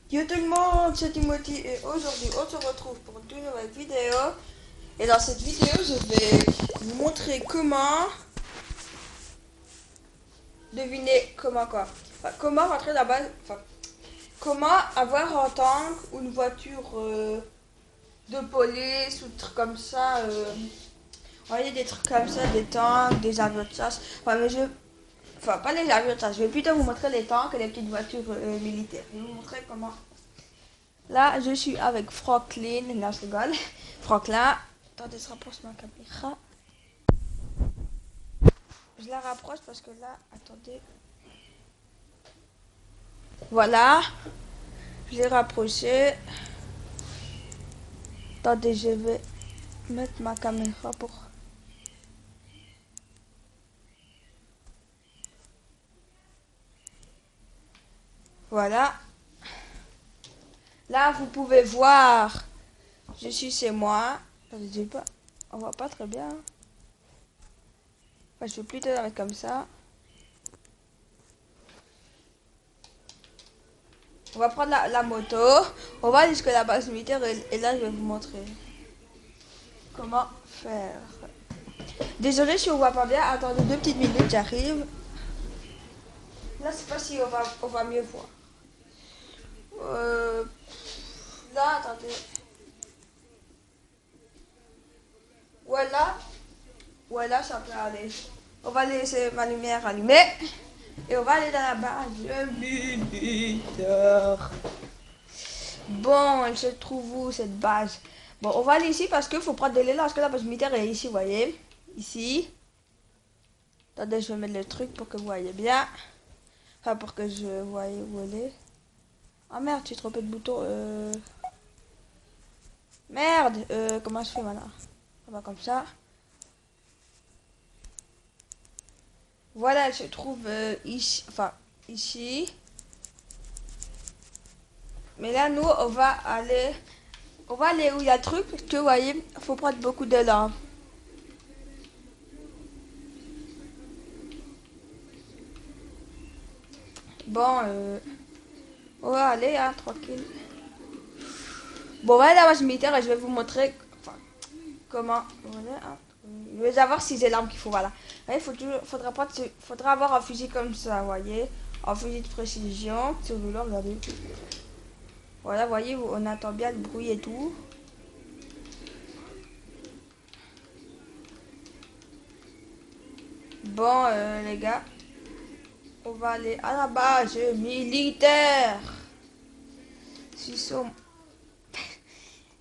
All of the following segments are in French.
Yo tout le monde, c'est Timothy et aujourd'hui on se retrouve pour une nouvelle vidéo. Et dans cette vidéo, je vais vous montrer comment deviner comment quoi. Enfin, comment rentrer là-bas, enfin, comment avoir un tank ou une voiture de police ou des trucs comme ça. Vous voyez des trucs comme ça, des tanks, des avions de chasse. Enfin, pas les avions de chasse, je vais plutôt vous montrer les tanks et les petites voitures militaires. Je vais vous montrer comment. Là, je suis avec Franklin. Là, je rigole. Franklin. Attendez, je rapproche ma caméra. Je la rapproche parce que là, attendez. Voilà. Je l'ai rapproché. Attendez, je vais mettre ma caméra pour... Voilà. Là, vous pouvez voir. Je suis chez moi. Attendez, j'ai pas... On voit pas très bien. Enfin, je vais plutôt la mettre comme ça. On va prendre la moto. On va aller jusqu'à la base militaire et là, je vais vous montrer comment faire. Désolé si on voit pas bien. Attendez 2 petites minutes, j'arrive. Là, c'est pas si on va mieux voir. Là, attendez. Voilà. Voilà, ça peut aller. On va laisser ma lumière allumée. Et on va aller dans la base militaire. Bon, elle se trouve où cette base? Bon, on va aller ici parce qu'il faut prendre de l'élan parce que la base militaire est ici, vous voyez. Ici. Attendez, je vais mettre le truc pour que vous voyez bien. Enfin, pour que je voie où elle est. Ah merde, j'ai trompé de bouton. Merde, comment je fais maintenant? On va comme ça. Voilà, elle se trouve ici. Enfin, ici. Mais là, nous, on va aller... On va aller où il y a le truc, parce que vous voyez, il faut prendre beaucoup d'élan. Bon, on va aller, hein, tranquille. Bon, on va aller à la base militaire et je vais vous montrer enfin, comment... Voilà, hein. Je vais savoir si c'est l'arme qu'il faut, voilà. Il faudra avoir un fusil comme ça, vous voyez. Un fusil de précision. Sur le regardez. Voilà, vous voyez, on entend bien le bruit et tout. Bon, les gars, on va aller à la base militaire. Je suis chaud.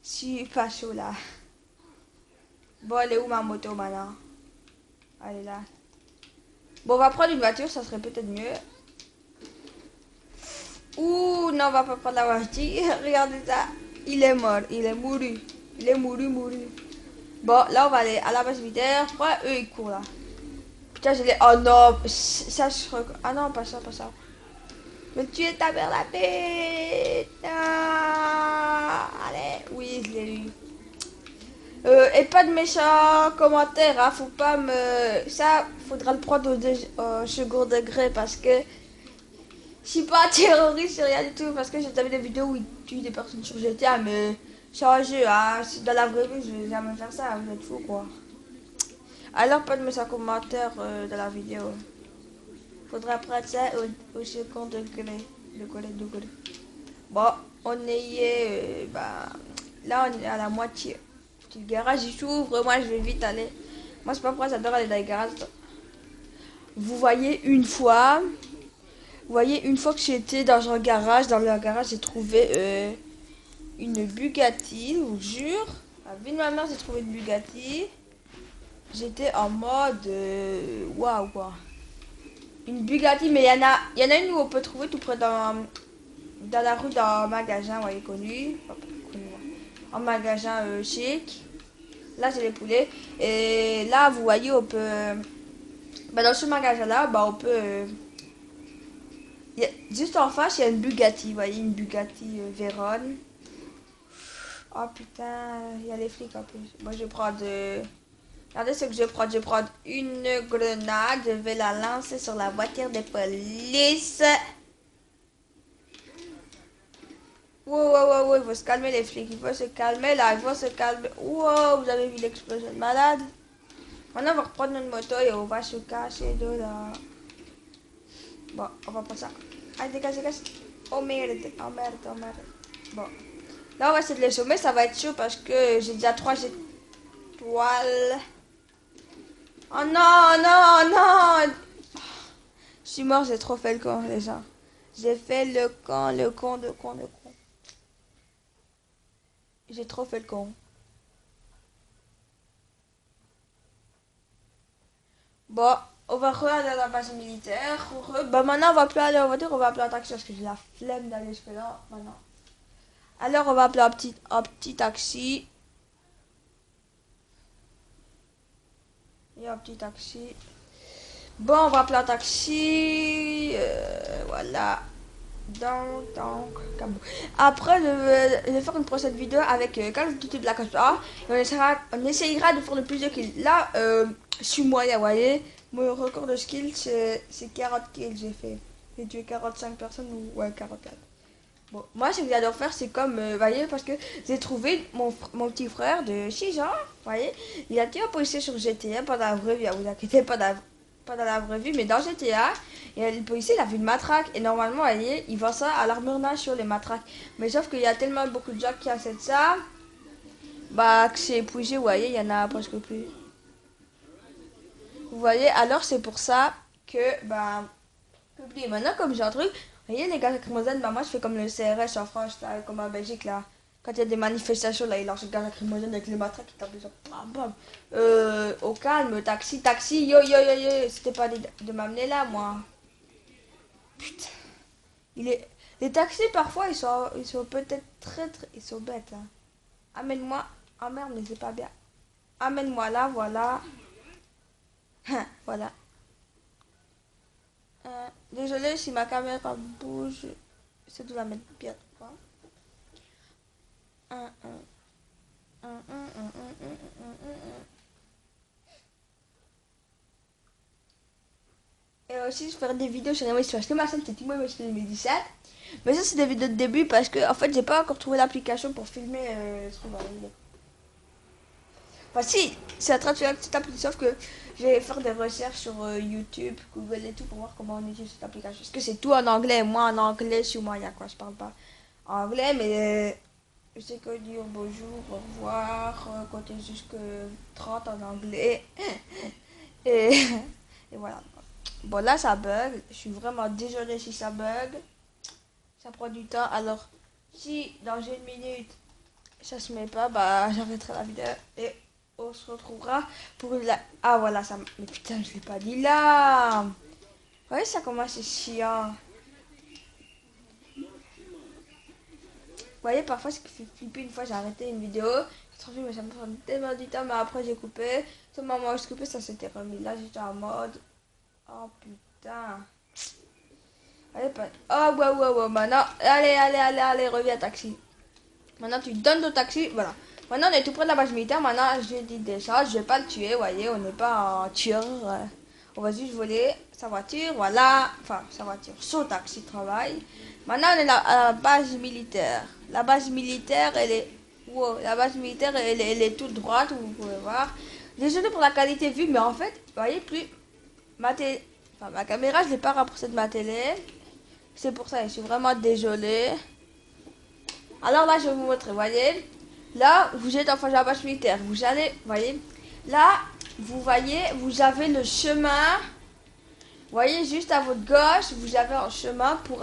Je suis pas chaud là. Bon, elle est où ma moto maintenant? Elle est là. Bon, on va prendre une voiture, ça serait peut-être mieux. Ouh, non, on va pas prendre la voiture. Regardez ça. Il est mort, il est mouru. Il est mouru. Bon, là, on va aller à la base militaire. Ouais, eux, ils courent là. Putain, je l'ai... Oh non, ça, Ah non, pas ça, pas ça. Mais tu es ta mère la bête. Ah, allez, oui, je l'ai eu. Et pas de méchants commentaires, hein, faut pas me... Ça, faudra le prendre au second degré parce que je suis pas un terroriste, rien du tout. Parce que j'ai vu des vidéos où ils tuent des personnes sur GTA, mais c'est un jeu, hein. Dans la vraie vie, je vais jamais faire ça, vous êtes fous quoi. Alors, pas de méchants commentaires dans la vidéo. Faudra prendre ça au second degré. Degré. Bon, on est... bah, là, on est à la moitié. Le garage il s'ouvre, moi je vais vite aller. Moi c'est pas pourquoi j'adore aller dans les garages. Vous voyez une fois que j'étais dans un garage, j'ai trouvé une Bugatti, je vous jure. À la vie de ma mère j'ai trouvé une Bugatti. J'étais en mode waouh quoi. Une Bugatti, mais il y en a une où on peut trouver tout près dans la rue d'un magasin, vous voyez, connu. Enfin, pas connu, ouais. Un magasin chic. Là, c'est les poulets. Et là, vous voyez, on peut... Bah, dans ce magasin-là, bah, on peut... Juste en face, il y a une Bugatti. Vous voyez, une Bugatti Veyron. Oh putain, il y a les flics en plus. Moi, je vais prendre... Regardez ce que je vais prendre. Je vais prendre une grenade. Je vais la lancer sur la voiture de police. Wow, wow, wow, wow, il faut se calmer les flics, il faut se calmer là, il faut se calmer. Wow, vous avez vu l'explosion de malade? Maintenant, on va reprendre notre moto et on va se cacher de là. Bon, on va pas ça. Allez, dégage, dégage. Oh merde, oh merde, oh merde. Bon. Là, on va essayer de les sommer, ça va être chaud parce que j'ai déjà 3 étoiles. Oh non, non, non. Je suis mort, j'ai trop fait le con, les gens. J'ai fait le con, le con, le con, le con. J'ai trop fait le con. Bon, on va aller à la base militaire. Bah maintenant, on va plus aller en voiture, on va appeler un taxi parce que j'ai la flemme d'aller jusque-là maintenant. Alors, on va appeler un petit taxi. Et un petit taxi. Bon, on va appeler un taxi. Voilà. Donc, après, je vais faire une prochaine vidéo avec Call of Duty Black Ops 1. Et on essayera de faire le plus de kills. Là, je suis moyen, vous voyez. Mon record de skill, c'est 40 kills j'ai fait. J'ai tué 45 personnes ou ouais, 44. Bon, moi, ce que j'adore faire, c'est comme, vous voyez, parce que j'ai trouvé mon petit frère de 6 ans, vous voyez. Il a tué un policier sur GTA, pas dans la vraie vie, vous inquiétez, pas dans la vraie vie, mais dans GTA. Et le policier, il a vu une matraque. Et normalement, vous voyez, il vend ça à l'armure nage sur les matraques. Mais sauf qu'il y a tellement beaucoup de gens qui achètent ça, bah, que c'est épuisé, vous voyez, il y en a presque plus. Vous voyez, alors c'est pour ça que, bah, oubliez maintenant, comme j'ai un truc, vous voyez, les gars lacrymogènes, bah, moi, je fais comme le CRS en France, là, comme en Belgique, là. Quand il y a des manifestations, là, ils lancent le gaz lacrymogène avec les matraques qui tapent des gens. Bam, bam. Au calme, taxi, taxi, yo, yo, yo, yo. C'était pas de m'amener là, moi. Putain. Les taxis, parfois, ils sont peut-être très, ils sont bêtes, hein. Amène-moi. Ah merde, mais c'est pas bien. Amène-moi là, voilà. Voilà. Désolé si ma caméra bouge. C'est de la mettre bien. Quoi. Et aussi, je ferai des vidéos sur les mots parce que ma chaîne c'est Timo 2017. Mais ça, c'est des vidéos de début parce que, en fait, j'ai pas encore trouvé l'application pour filmer ce qu'on va regarder. Enfin, si, c'est en train de faire cette application, sauf que je vais faire des recherches sur YouTube, Google et tout pour voir comment on utilise cette application. Parce que c'est tout en anglais. Moi, en anglais, je suis moyen, quoi. Je parle pas anglais, mais je sais que dire bonjour, au revoir, compter jusque 30 en anglais. Et, et voilà. Bon, là, ça bug. Je suis vraiment désolée si ça bug. Ça prend du temps. Alors, si dans une minute, ça se met pas, bah, j'arrêterai la vidéo. Et on se retrouvera pour la... Ah, voilà, ça... Mais putain, je l'ai pas dit là. Vous voyez, ça commence, c'est chiant. Vous voyez, parfois, ce qui fait flipper, une fois, j'ai arrêté une vidéo. J'ai trouvé, mais ça me prend tellement du temps, mais après, j'ai coupé. Tout le moment où je coupais, ça s'était remis. Là, j'étais en mode... Oh, putain. Allez, pas... Oh, ouais, ouais, ouais, maintenant... Allez, reviens, taxi. Maintenant, tu donnes ton taxi, voilà. Maintenant, on est tout près de la base militaire. Maintenant, je dis déjà, je vais pas le tuer, vous voyez, on n'est pas un tueur. On va juste voler sa voiture, voilà. Enfin, sa voiture, son taxi de travail. Maintenant, on est à la base militaire. La base militaire, elle est... Wow, la base militaire, elle est toute droite, vous pouvez voir. Désolé pour la qualité vue, mais en fait, vous voyez, plus... ma caméra, je l'ai pas rapprochée de ma télé. C'est pour ça, je suis vraiment désolée. Alors là, je vais vous montrer, vous voyez. Là, vous êtes en face de la base militaire. Vous allez, vous voyez. Là, vous voyez, vous avez le chemin. Vous voyez, juste à votre gauche, vous avez un chemin pour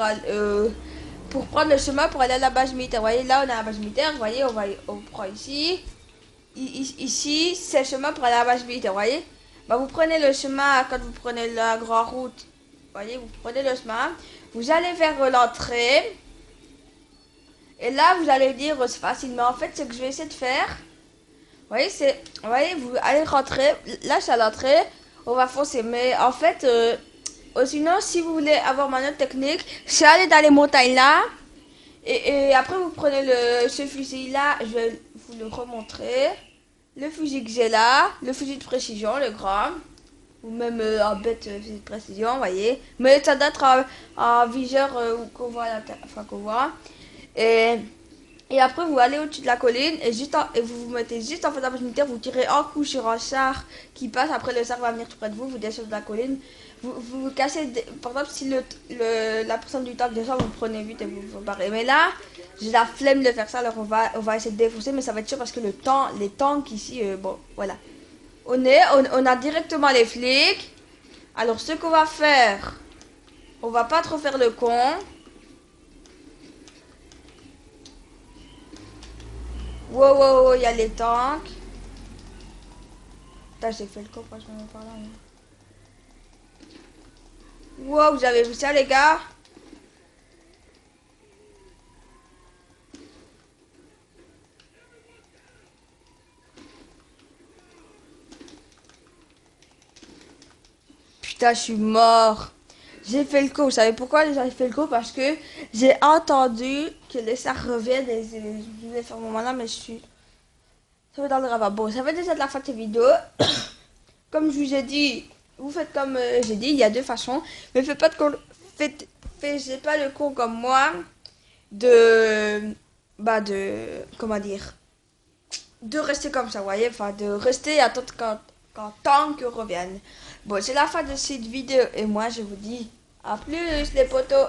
prendre le chemin pour aller à la base militaire. Vous voyez, là, on est à la base militaire. Vous voyez, on prend ici. Ici, c'est le chemin pour aller à la base militaire, vous voyez. Bah, vous prenez le chemin quand vous prenez la grande route. Vous voyez, vous prenez le chemin. Vous allez vers l'entrée. Et là, vous allez dire, c'est facile. Mais en fait, ce que je vais essayer de faire, vous voyez, vous allez rentrer. Là, c'est à l'entrée. On va foncer. Mais en fait, sinon, si vous voulez avoir ma note technique, c'est aller dans les montagnes là. Et après, vous prenez ce fusil-là. Je vais vous le remontrer. Le fusil que j'ai là. Le fusil de précision, le grand. Ou même un bête fusil de précision, vous voyez. Mais ça doit être un viseur qu'on voit à la enfin, qu'on voit. Et Et après, vous allez au-dessus de la colline et, et vous vous mettez juste en face de la proximité, vous tirez un coup sur un char qui passe. Après, le char va venir tout près de vous, vous descendez de la colline. Vous cassez, par exemple, si la personne du tank descend, vous prenez vite et vous barrez. Mais là, j'ai la flemme de faire ça, alors on va essayer de défoncer, mais ça va être sûr parce que les tanks ici, bon, voilà. On a directement les flics. Alors, ce qu'on va faire, on va pas trop faire le con. Wow, wow, wow, il y a les tanks. Putain, j'ai fait le con, franchement, par là. Wow, vous avez vu ça, les gars? Putain, je suis mort. J'ai fait le coup. Vous savez pourquoi j'ai fait le coup? Parce que j'ai entendu que les chars reviennent et je voulais faire mon malin, mais je suis... Ça va dans le ravabo. Ça fait déjà de la fin de cette vidéo. Comme je vous ai dit, vous faites comme j'ai dit, il y a deux façons. Mais faites pas de con... Faites pas le con comme moi de... Bah de... Comment dire? De rester comme ça, vous voyez? Enfin, de rester et attendre quand tant que revienne. Bon, c'est la fin de cette vidéo et moi je vous dis à plus les potos.